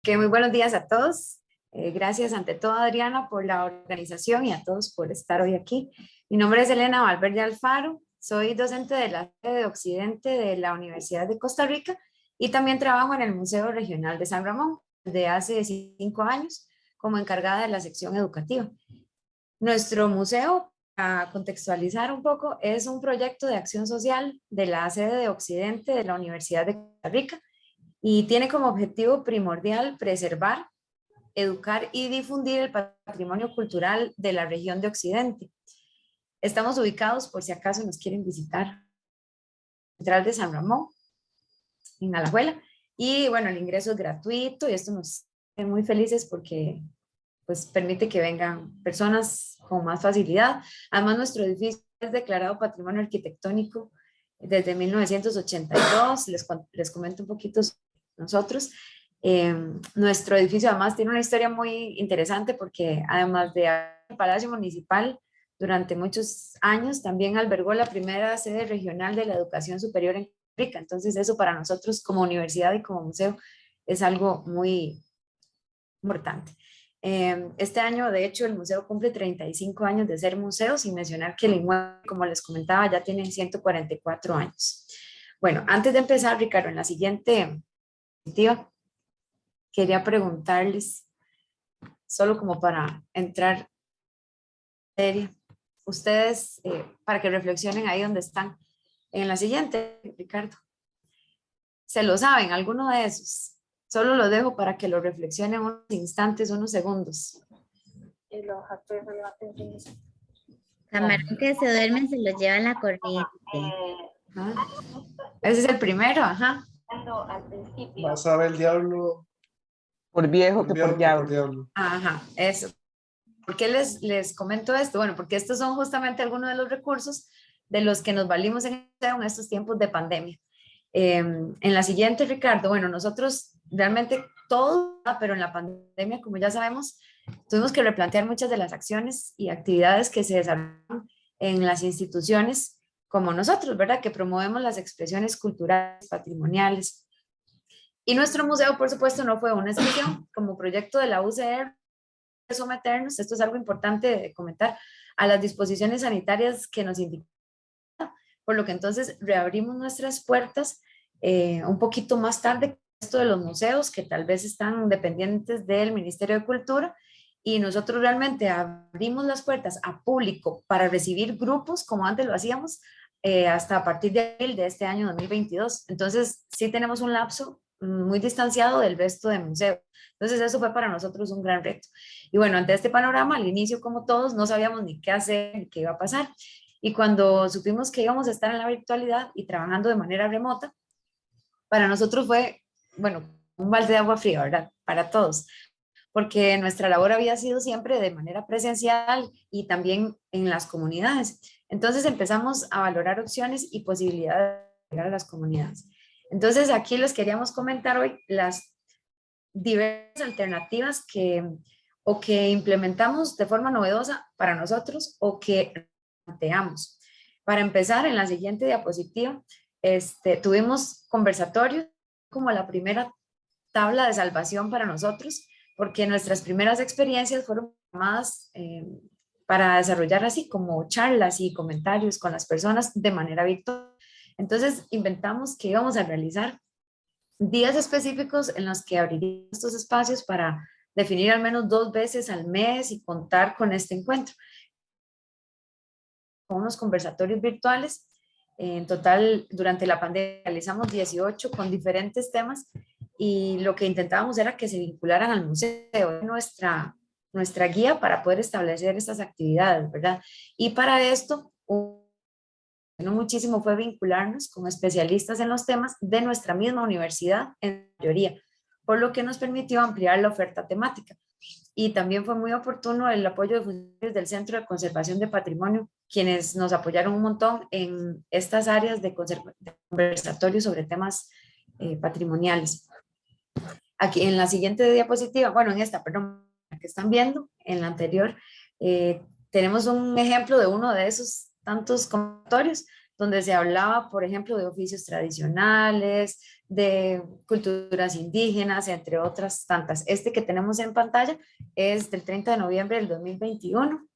Muy buenos días a todos. Gracias ante todo, Adriana, por la organización y a todos por estar hoy aquí. Mi nombre es Elena Valverde Alfaro, soy docente de la sede de Occidente de la Universidad de Costa Rica y también trabajo en el Museo Regional de San Ramón desde hace 5 años como encargada de la sección educativa. Nuestro museo, para contextualizar un poco, es un proyecto de acción social de la sede de Occidente de la Universidad de Costa Rica y tiene como objetivo primordial preservar, educar y difundir el patrimonio cultural de la región de Occidente. Estamos ubicados, por si acaso nos quieren visitar, Central de San Ramón, en Alajuela, y bueno, el ingreso es gratuito y esto nos hace muy felices porque pues permite que vengan personas con más facilidad. Además, nuestro edificio es declarado Patrimonio Arquitectónico desde 1982. Les comento un poquito sobre nosotros. Nuestro edificio además tiene una historia muy interesante porque además de Palacio Municipal, durante muchos años también albergó la primera sede regional de la educación superior en Costa Rica. Entonces eso para nosotros como universidad y como museo es algo muy importante. Este año, de hecho, el museo cumple 35 años de ser museo, sin mencionar que el inmueble, como les comentaba, ya tiene 144 años. Bueno, antes de empezar, Ricardo, en la siguiente diapositiva, quería preguntarles, solo como para entrar en serie, ustedes, para que reflexionen ahí donde están, en la siguiente, Ricardo, ¿se lo saben, alguno de esos? Solo lo dejo para que lo reflexionen unos instantes, unos segundos. Camarón que se duerme se lo lleva la corriente. Ah, ese es el primero, ajá. Más sabe el diablo Por viejo que por diablo. diablo. Ajá, eso. ¿Por qué les comento esto? Bueno, porque estos son justamente algunos de los recursos de los que nos valimos en estos tiempos de pandemia. En la siguiente, Ricardo, bueno, nosotros realmente todo, pero en la pandemia, como ya sabemos, tuvimos que replantear muchas de las acciones y actividades que se desarrollan en las instituciones como nosotros, ¿verdad? Que promovemos las expresiones culturales, patrimoniales. Y nuestro museo, por supuesto, no fue una excepción. Como proyecto de la UCR, someternos, esto es algo importante de comentar, a las disposiciones sanitarias que nos indican, por lo que entonces reabrimos nuestras puertas un poquito más tarde que esto de los museos, que tal vez están dependientes del Ministerio de Cultura, y nosotros realmente abrimos las puertas a público para recibir grupos, como antes lo hacíamos, hasta a partir de abril de este año 2022. Entonces, sí tenemos un lapso muy distanciado del resto de museos. Entonces, eso fue para nosotros un gran reto. Y bueno, ante este panorama, al inicio, como todos, no sabíamos ni qué hacer, ni qué iba a pasar. Y cuando supimos que íbamos a estar en la virtualidad y trabajando de manera remota, para nosotros fue, bueno, un balde de agua fría, ¿verdad? Para todos, porque nuestra labor había sido siempre de manera presencial y también en las comunidades. Entonces empezamos a valorar opciones y posibilidades de llegar a las comunidades. Entonces aquí les queríamos comentar hoy las diversas alternativas que implementamos de forma novedosa para nosotros o que planteamos. Para empezar, en la siguiente diapositiva, tuvimos conversatorios como la primera tabla de salvación para nosotros, porque nuestras primeras experiencias fueron más para desarrollar así como charlas y comentarios con las personas de manera virtual. Entonces inventamos que íbamos a realizar días específicos en los que abriríamos estos espacios para definir al menos 2 veces al mes y contar con este encuentro. Con unos conversatorios virtuales, en total durante la pandemia realizamos 18 con diferentes temas y lo que intentábamos era que se vincularan al museo, nuestra guía para poder establecer estas actividades, ¿verdad? Y para esto, muchísimo fue vincularnos con especialistas en los temas de nuestra misma universidad, en mayoría, por lo que nos permitió ampliar la oferta temática. Y también fue muy oportuno el apoyo de funcionarios del Centro de Conservación de Patrimonio, quienes nos apoyaron un montón en estas áreas de conversatorio sobre temas patrimoniales. Aquí en la siguiente diapositiva, bueno, en esta, perdón, que están viendo, en la anterior, tenemos un ejemplo de uno de esos tantos conversatorios. donde se hablaba, por ejemplo, de oficios tradicionales, de culturas indígenas, entre otras tantas. Este que tenemos en pantalla es del 30 de noviembre del 2021,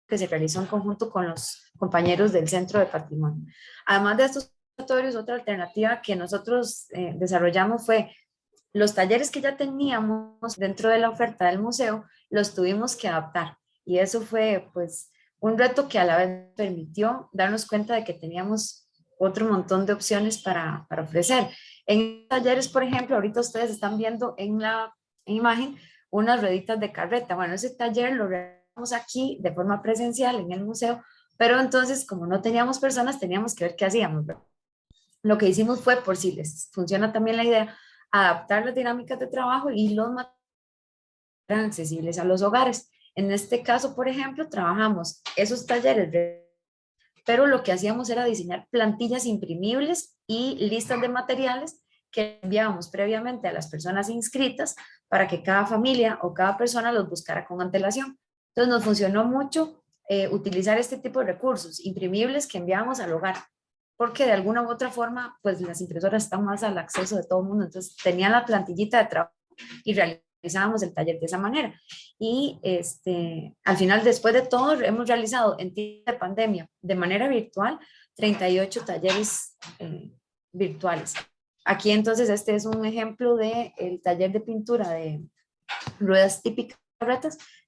que se realizó en conjunto con los compañeros del Centro de Patrimonio. Además de estos laboratorios, otra alternativa que nosotros desarrollamos fue los talleres que ya teníamos dentro de la oferta del museo, los tuvimos que adaptar. Y eso fue pues un reto que a la vez permitió darnos cuenta de que teníamos otro montón de opciones para ofrecer. En talleres, por ejemplo, ahorita ustedes están viendo en la imagen unas rueditas de carreta. Bueno, ese taller lo realizamos aquí de forma presencial en el museo, pero entonces como no teníamos personas, teníamos que ver qué hacíamos, ¿verdad? Lo que hicimos fue, por si les funciona también la idea, adaptar las dinámicas de trabajo y los materiales eran accesibles a los hogares. En este caso, por ejemplo, trabajamos esos talleres, pero lo que hacíamos era diseñar plantillas imprimibles y listas de materiales que enviábamos previamente a las personas inscritas para que cada familia o cada persona los buscara con antelación. Entonces nos funcionó mucho utilizar este tipo de recursos imprimibles que enviábamos al hogar, porque de alguna u otra forma, pues las impresoras están más al acceso de todo el mundo, entonces tenían la plantillita de trabajo y realizábamos el taller de esa manera. Y al final, después de todo, hemos realizado en tiempo de pandemia, de manera virtual, 38 talleres virtuales. Aquí entonces este es un ejemplo del taller de pintura de ruedas típicas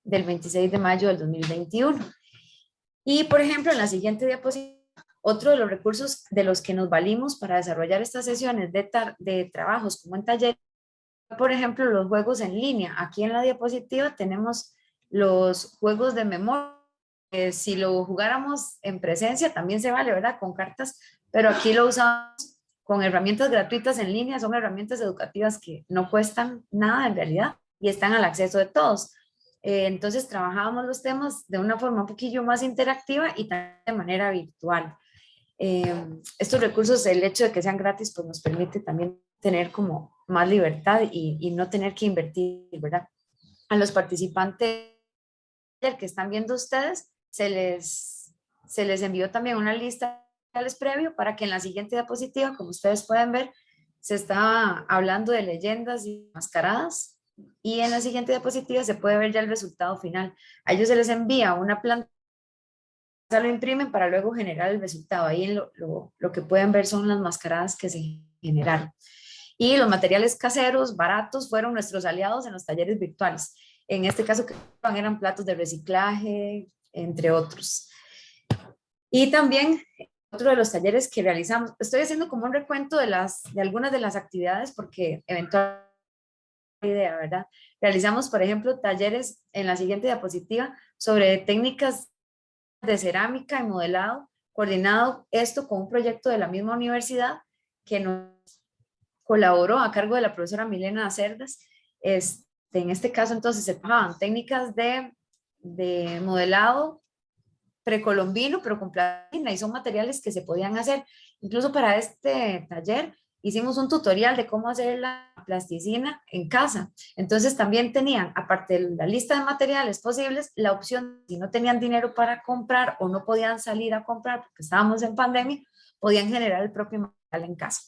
del 26 de mayo del 2021. Y por ejemplo, en la siguiente diapositiva, otro de los recursos de los que nos valimos para desarrollar estas sesiones de trabajos como en taller, por ejemplo, los juegos en línea. Aquí en la diapositiva tenemos los juegos de memoria. Si lo jugáramos en presencia también se vale, ¿verdad? Con cartas, pero aquí lo usamos con herramientas gratuitas en línea. Son herramientas educativas que no cuestan nada en realidad y están al acceso de todos. Entonces trabajábamos los temas de una forma un poquillo más interactiva y también de manera virtual. Estos recursos, el hecho de que sean gratis, pues nos permite también tener como más libertad y no tener que invertir, ¿verdad? A los participantes que están viendo ustedes, se les envió también una lista previo para que en la siguiente diapositiva, como ustedes pueden ver, se está hablando de leyendas y mascaradas, y en la siguiente diapositiva se puede ver ya el resultado final. A ellos se les envía una planta, lo imprimen para luego generar el resultado. Ahí lo que pueden ver son las mascaradas que se generaron. Y los materiales caseros baratos fueron nuestros aliados en los talleres virtuales. En este caso eran platos de reciclaje, entre otros. Y también otro de los talleres que realizamos, estoy haciendo como un recuento de algunas de las actividades porque eventualmente idea, ¿verdad? Realizamos, por ejemplo, talleres en la siguiente diapositiva sobre técnicas de cerámica y modelado, coordinado esto con un proyecto de la misma universidad que nos colaboró a cargo de la profesora Milena Cerdas. En este caso, entonces, se trabajaban técnicas de modelado precolombino, pero con plastilina, y son materiales que se podían hacer. Incluso para este taller hicimos un tutorial de cómo hacer la plasticina en casa. Entonces también tenían, aparte de la lista de materiales posibles, la opción, si no tenían dinero para comprar o no podían salir a comprar porque estábamos en pandemia, podían generar el propio material en casa.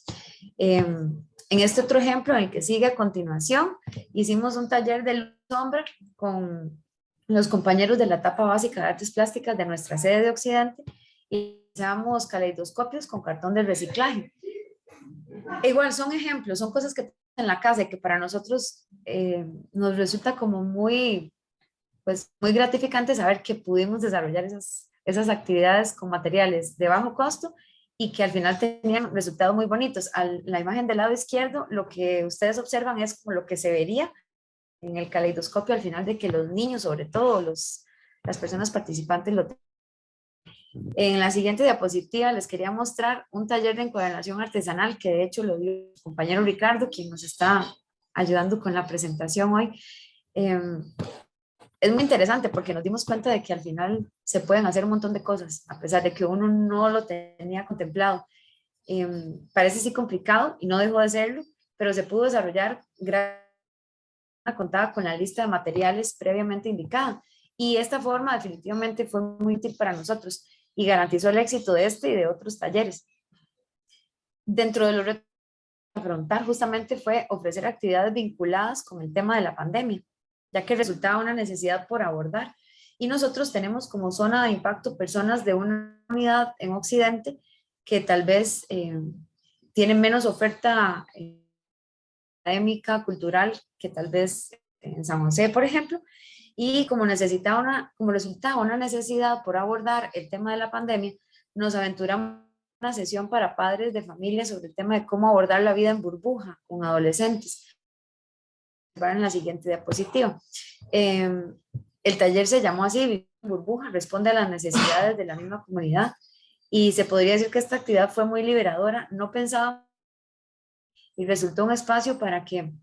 En este otro ejemplo, en el que sigue a continuación, hicimos un taller de luz y sombra con los compañeros de la etapa básica de artes plásticas de nuestra sede de Occidente, y realizamos caleidoscopios con cartón de reciclaje. Igual son ejemplos, son cosas que tenemos en la casa y que para nosotros nos resulta como muy gratificante saber que pudimos desarrollar esas actividades con materiales de bajo costo y que al final tenían resultados muy bonitos. La imagen del lado izquierdo, lo que ustedes observan es como lo que se vería en el caleidoscopio al final, de que los niños, sobre todo las personas participantes, lo tienen. En la siguiente diapositiva les quería mostrar un taller de encuadernación artesanal que de hecho lo dio el compañero Ricardo, quien nos está ayudando con la presentación hoy. Es muy interesante porque nos dimos cuenta de que al final se pueden hacer un montón de cosas, a pesar de que uno no lo tenía contemplado. Parece sí complicado y no dejó de serlo, pero se pudo desarrollar gracias a contaba con la lista de materiales previamente indicada. Y esta forma definitivamente fue muy útil para nosotros. y garantizó el éxito de este y de otros talleres. Dentro de los retos a afrontar justamente fue ofrecer actividades vinculadas con el tema de la pandemia, ya que resultaba una necesidad por abordar. Y nosotros tenemos como zona de impacto personas de una unidad en Occidente que tal vez tienen menos oferta académica, cultural, que tal vez en San José, por ejemplo, y como resultaba una necesidad por abordar el tema de la pandemia, nos aventuramos una sesión para padres de familia sobre el tema de cómo abordar la vida en burbuja con adolescentes. En la siguiente diapositiva. El taller se llamó así, Vivir en Burbuja, responde a las necesidades de la misma comunidad, y se podría decir que esta actividad fue muy liberadora, no pensaba, y resultó un espacio para que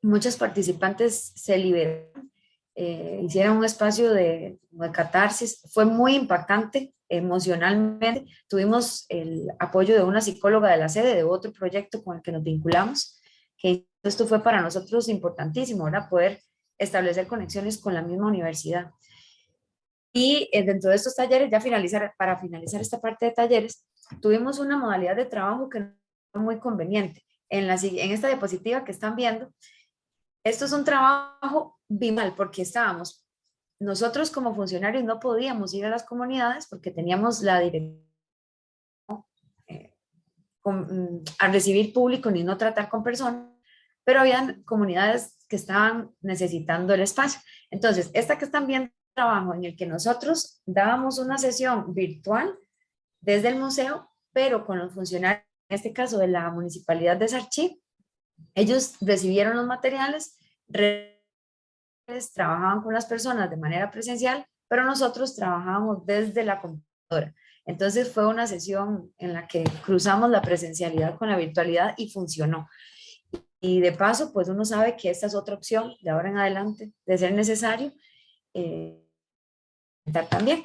muchos participantes se liberaran, hicieran un espacio de catarsis. Fue muy impactante emocionalmente. Tuvimos el apoyo de una psicóloga de la sede, de otro proyecto con el que nos vinculamos, que esto fue para nosotros importantísimo, ¿verdad? Poder establecer conexiones con la misma universidad. Y dentro de estos talleres, para finalizar esta parte de talleres, tuvimos una modalidad de trabajo que no fue muy conveniente. En esta diapositiva que están viendo, esto es un trabajo bimal, porque nosotros como funcionarios no podíamos ir a las comunidades porque teníamos la dirección a recibir público ni no tratar con personas, pero habían comunidades que estaban necesitando el espacio. Entonces, esta que están viendo trabajo en el que nosotros dábamos una sesión virtual desde el museo, pero con los funcionarios, en este caso de la Municipalidad de Sarchí. Ellos recibieron los materiales, trabajaban con las personas de manera presencial, pero nosotros trabajábamos desde la computadora. Entonces fue una sesión en la que cruzamos la presencialidad con la virtualidad y funcionó. Y de paso, pues uno sabe que esta es otra opción de ahora en adelante, de ser necesario, también.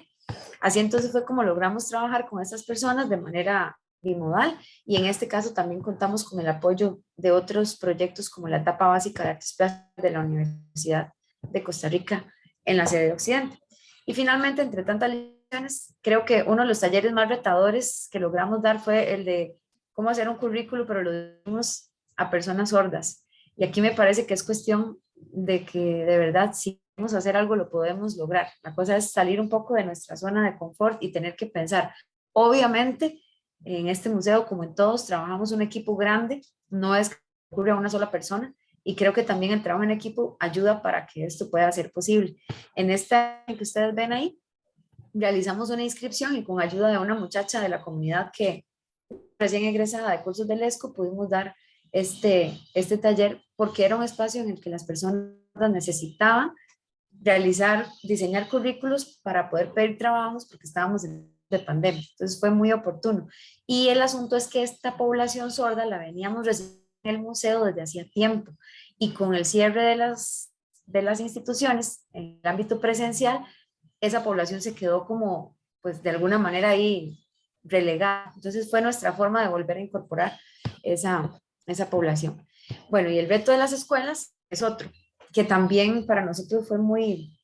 Así entonces fue como logramos trabajar con estas personas de manera bimodal, y en este caso también contamos con el apoyo de otros proyectos como la etapa básica de artes plásticas de la Universidad de Costa Rica en la sede de Occidente. Y finalmente, entre tantas lecciones, creo que uno de los talleres más retadores que logramos dar fue el de cómo hacer un currículo, pero lo dimos a personas sordas. Y aquí me parece que es cuestión de que de verdad, si queremos hacer algo, lo podemos lograr. La cosa es salir un poco de nuestra zona de confort y tener que pensar. Obviamente, en este museo, como en todos, trabajamos un equipo grande, no es que ocurra a una sola persona, y creo que también el trabajo en equipo ayuda para que esto pueda ser posible. En esta que ustedes ven ahí, realizamos una inscripción y con ayuda de una muchacha de la comunidad que recién egresada de cursos del ESCO pudimos dar este taller, porque era un espacio en el que las personas necesitaban diseñar currículos para poder pedir trabajos porque estábamos de pandemia. Entonces fue muy oportuno. Y el asunto es que esta población sorda la veníamos recibiendo en el museo desde hacía tiempo, y con el cierre de las instituciones en el ámbito presencial, esa población se quedó como, pues de alguna manera ahí relegada. Entonces fue nuestra forma de volver a incorporar esa población. Bueno, y el reto de las escuelas es otro, que también para nosotros fue muy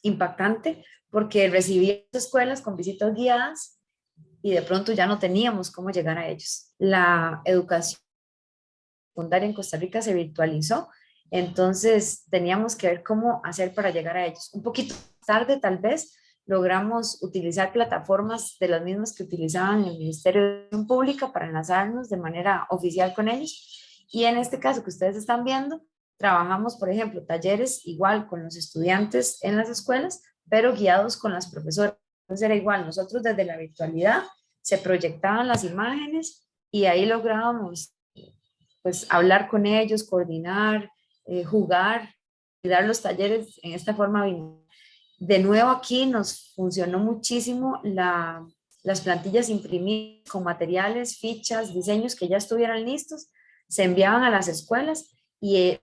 impactante, porque recibí escuelas con visitas guiadas y de pronto ya no teníamos cómo llegar a ellos. La educación secundaria en Costa Rica se virtualizó, entonces teníamos que ver cómo hacer para llegar a ellos. Un poquito tarde tal vez logramos utilizar plataformas de las mismas que utilizaban el Ministerio de Educación Pública para enlazarnos de manera oficial con ellos, y en este caso que ustedes están viendo, trabajamos, por ejemplo, talleres igual con los estudiantes en las escuelas, pero guiados con las profesoras. Entonces era igual, nosotros desde la virtualidad se proyectaban las imágenes y ahí lográbamos pues hablar con ellos, coordinar, jugar y dar los talleres en esta forma. De nuevo aquí nos funcionó muchísimo las plantillas imprimidas con materiales, fichas, diseños que ya estuvieran listos, se enviaban a las escuelas y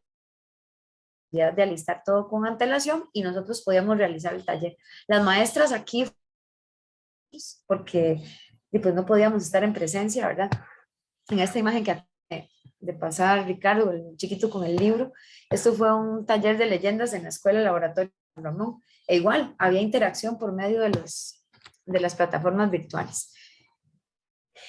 de alistar todo con antelación y nosotros podíamos realizar el taller. Las maestras aquí, porque pues no podíamos estar en presencia, ¿verdad? En esta imagen que de pasar Ricardo, el chiquito con el libro, esto fue un taller de leyendas en la escuela Laboratorio Ramón, e igual había interacción por medio de las plataformas virtuales.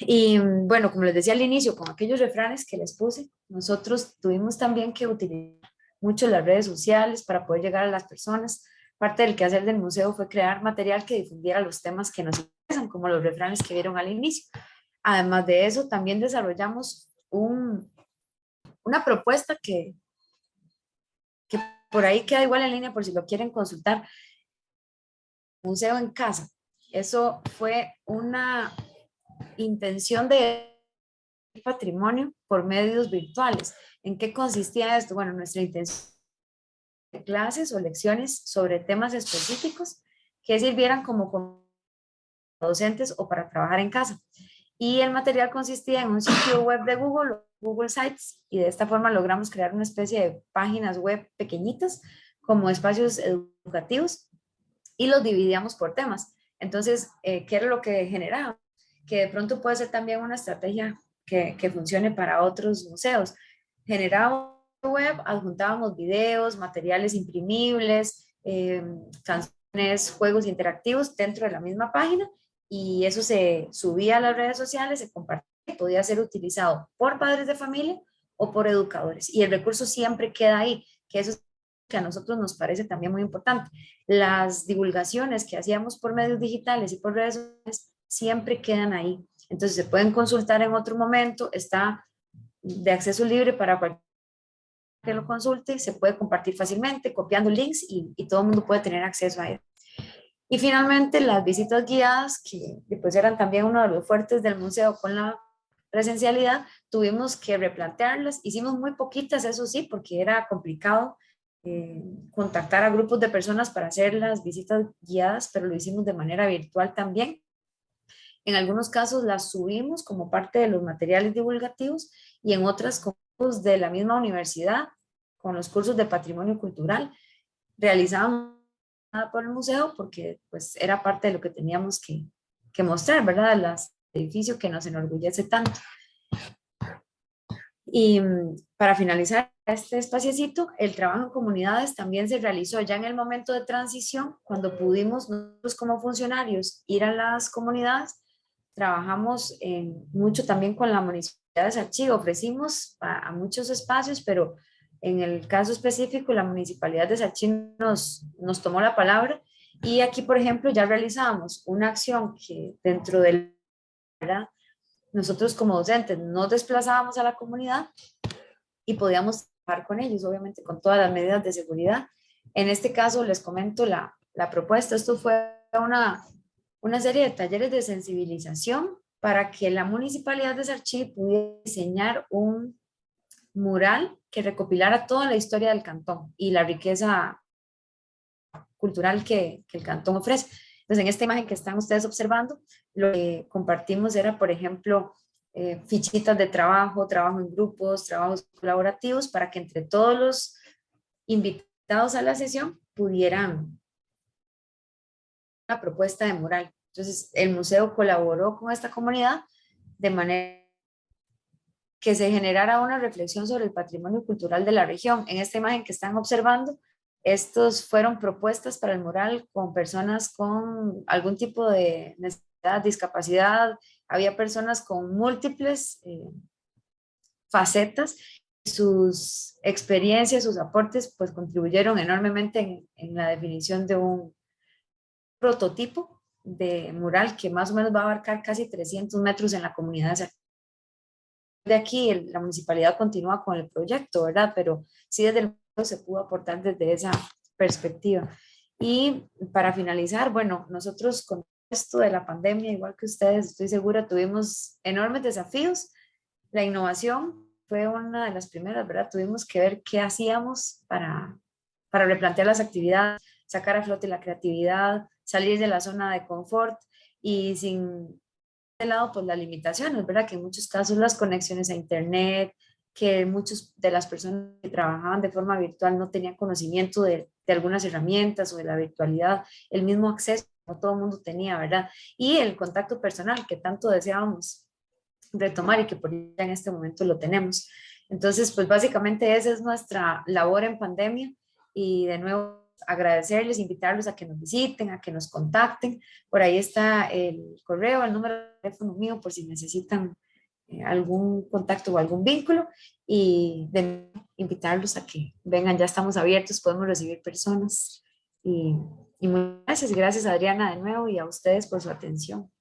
Y bueno, como les decía al inicio, con aquellos refranes que les puse, nosotros tuvimos también que utilizar mucho las redes sociales para poder llegar a las personas. Parte del quehacer del museo fue crear material que difundiera los temas que nos interesan, como los refranes que vieron al inicio. Además de eso, también desarrollamos una propuesta que por ahí queda igual en línea por si lo quieren consultar. Museo en casa. Eso fue una intención de patrimonio por medios virtuales. ¿En qué consistía esto? Bueno, nuestra intención de clases o lecciones sobre temas específicos que sirvieran como docentes o para trabajar en casa. Y el material consistía en un sitio web de Google, Google Sites, y de esta forma logramos crear una especie de páginas web pequeñitas como espacios educativos y los dividíamos por temas. Entonces, ¿qué era lo que generaba? Que de pronto puede ser también una estrategia que funcione para otros museos. Generábamos web, adjuntábamos videos, materiales imprimibles, canciones, juegos interactivos dentro de la misma página, y eso se subía a las redes sociales, se compartía y podía ser utilizado por padres de familia o por educadores. Y el recurso siempre queda ahí, que eso es que a nosotros nos parece también muy importante. Las divulgaciones que hacíamos por medios digitales y por redes sociales siempre quedan ahí. Entonces se pueden consultar en otro momento, está de acceso libre para cualquier que lo consulte, se puede compartir fácilmente, copiando links y todo el mundo puede tener acceso a él. Y finalmente las visitas guiadas, que pues eran también uno de los fuertes del museo con la presencialidad, tuvimos que replantearlas, hicimos muy poquitas, eso sí, porque era complicado contactar a grupos de personas para hacer las visitas guiadas, pero lo hicimos de manera virtual también. En algunos casos las subimos como parte de los materiales divulgativos y en otras como de la misma universidad, con los cursos de patrimonio cultural, realizábamos por el museo porque pues era parte de lo que teníamos que mostrar, ¿verdad? El edificio que nos enorgullece tanto. Y para finalizar este espaciecito, el trabajo en comunidades también se realizó ya en el momento de transición, cuando pudimos nosotros como funcionarios ir a las comunidades. Trabajamos mucho también con la Municipalidad de Sachí, ofrecimos a muchos espacios, pero en el caso específico la Municipalidad de Sachí nos tomó la palabra, y aquí, por ejemplo, ya realizamos una acción que dentro del, ¿verdad? Nosotros como docentes nos desplazábamos a la comunidad y podíamos trabajar con ellos, obviamente con todas las medidas de seguridad. En este caso les comento la propuesta. Esto fue una serie de talleres de sensibilización para que la Municipalidad de Sachí pudiera diseñar un mural que recopilara toda la historia del cantón y la riqueza cultural que el cantón ofrece. Entonces, en esta imagen que están ustedes observando, lo que compartimos era, por ejemplo, fichitas de trabajo, trabajo en grupos, trabajos colaborativos, para que entre todos los invitados a la sesión pudieran una propuesta de mural. Entonces, el museo colaboró con esta comunidad de manera que se generara una reflexión sobre el patrimonio cultural de la región. En esta imagen que están observando, estos fueron propuestas para el mural con personas con algún tipo de necesidad, discapacidad. Había personas con múltiples facetas. Sus experiencias, sus aportes, pues contribuyeron enormemente en la definición de un prototipo de mural que más o menos va a abarcar casi 300 metros en la comunidad de aquí. La municipalidad continúa con el proyecto, ¿verdad? Pero sí, desde el museo se pudo aportar desde esa perspectiva. Y para finalizar, bueno, nosotros con esto de la pandemia, igual que ustedes, estoy segura, tuvimos enormes desafíos. La innovación fue una de las primeras, ¿verdad? Tuvimos que ver qué hacíamos para replantear las actividades, sacar a flote la creatividad, salir de la zona de confort, y sin de lado pues las limitaciones, ¿verdad? Que en muchos casos las conexiones a internet, que muchas de las personas que trabajaban de forma virtual no tenían conocimiento de algunas herramientas o de la virtualidad, el mismo acceso no todo el mundo tenía, ¿verdad? Y el contacto personal que tanto deseábamos retomar y que por ya en este momento lo tenemos. Entonces, pues básicamente esa es nuestra labor en pandemia, y de nuevo agradecerles, invitarlos a que nos visiten, a que nos contacten. Por ahí está el correo, el número de teléfono mío por si necesitan algún contacto o algún vínculo, y de invitarlos a que vengan, ya estamos abiertos, podemos recibir personas. Y muchas gracias, gracias Adriana de nuevo y a ustedes por su atención.